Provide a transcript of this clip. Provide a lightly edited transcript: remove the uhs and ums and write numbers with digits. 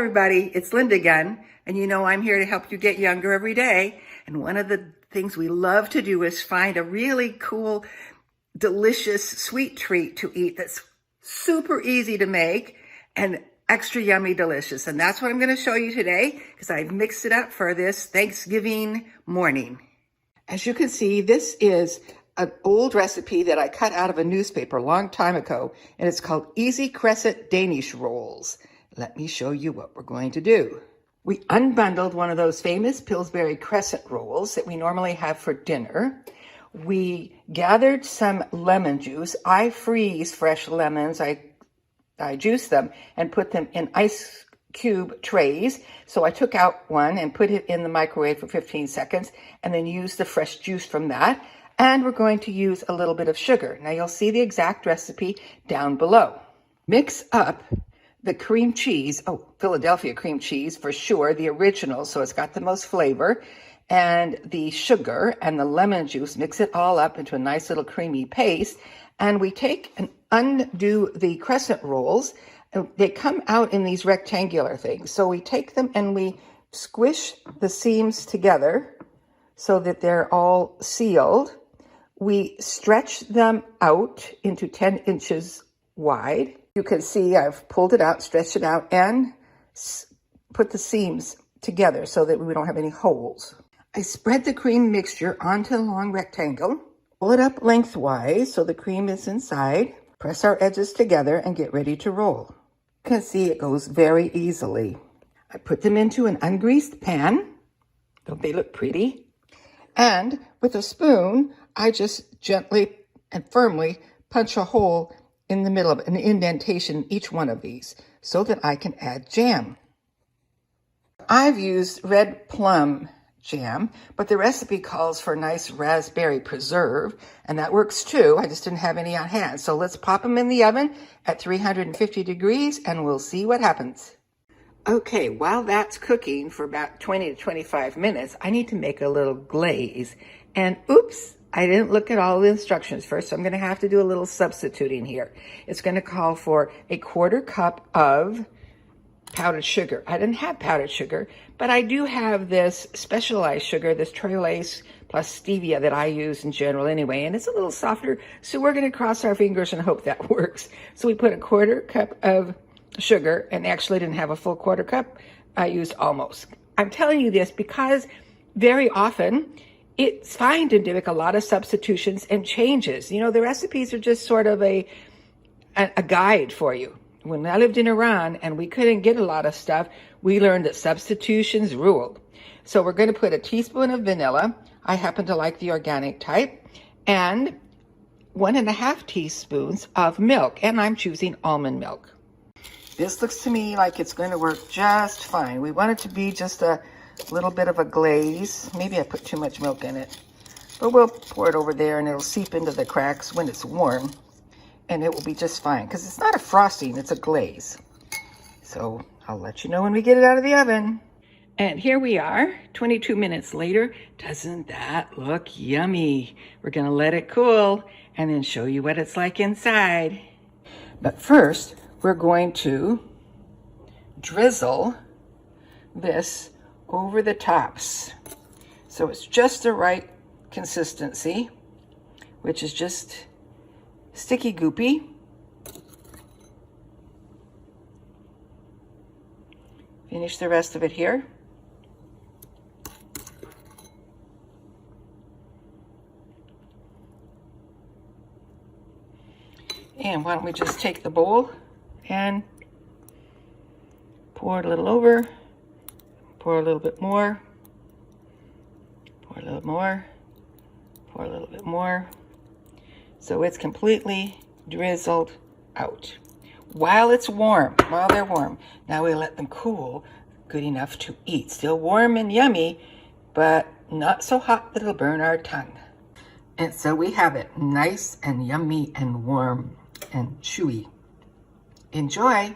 everybody, it's Linda again, and you know I'm here to help you get younger every day. And one of the things we love to do is find a really cool, delicious sweet treat to eat that's super easy to make and extra yummy delicious. And that's what I'm going to show you today because I've mixed it up for this Thanksgiving morning. As you can see, this is an old recipe that I cut out of a newspaper a long time ago, and it's called Easy Crescent Danish Rolls. Let me show you what we're going to do. We unbundled one of those famous Pillsbury Crescent rolls that we normally have for dinner. We gathered some lemon juice. I freeze fresh lemons. I juice them and put them in ice cube trays. So I took out one and put it in the microwave for 15 seconds and then used the fresh juice from that. And we're going to use a little bit of sugar. Now you'll see the exact recipe down below. Mix up the cream cheese, Philadelphia cream cheese for sure, the original, so it's got the most flavor, and the sugar and the lemon juice, mix it all up into a nice little creamy paste. And we take and undo the crescent rolls. They come out in these rectangular things. So we take them and we squish the seams together so that they're all sealed. We stretch them out into 10 inches wide. You can see I've pulled it out, stretched it out, and put the seams together so that we don't have any holes. I spread the cream mixture onto the long rectangle, pull it up lengthwise so the cream is inside, press our edges together, and get ready to roll. You can see it goes very easily. I put them into an ungreased pan. Don't they look pretty? And with a spoon, I just gently and firmly punch a hole in the middle of an indentation in each one of these so that I can add jam. I've used red plum jam, but the recipe calls for nice raspberry preserve, and that works too. I just didn't have any on hand. So let's pop them in the oven at 350 degrees and we'll see what happens. Okay, while that's cooking for about 20 to 25 minutes, I need to make a little glaze. And oops, I didn't look at all the instructions first, so I'm going to have to do a little substituting here. It's going to call for a 1/4 cup of powdered sugar. I didn't have powdered sugar, but I do have this specialized sugar, this Trelase plus stevia that I use in general anyway, and it's a little softer, so we're going to cross our fingers and hope that works. So we put a 1/4 cup of sugar, and actually didn't have a full 1/4 cup. I used almost. I'm telling you this because very often it's fine to make a lot of substitutions and changes. You know, the recipes are just sort of a guide for you. When I lived in Iran and we couldn't get a lot of stuff, we learned that substitutions ruled. So we're going to put a teaspoon of vanilla. I happen to like the organic type, and 1.5 teaspoons of milk, and I'm choosing almond milk. This looks to me like it's going to work just fine. We want it to be just a little bit of a glaze. Maybe I put too much milk in it, but we'll pour it over there and it'll seep into the cracks when it's warm, and it will be just fine because it's not a frosting, it's a glaze. So I'll let you know when we get it out of the oven. And here we are, 22 minutes later. Doesn't that look yummy? We're gonna let it cool and then show you what it's like inside. But first, we're going to drizzle this over the tops. So it's just the right consistency, which is just sticky goopy. Finish the rest of it here. And why don't we just take the bowl and pour it a little over, pour a little bit more, pour a little more, pour a little bit more. So it's completely drizzled out. While it's warm, while they're warm. Now we let them cool good enough to eat. Still warm and yummy, but not so hot that it'll burn our tongue. And so we have it nice and yummy and warm and chewy. Enjoy.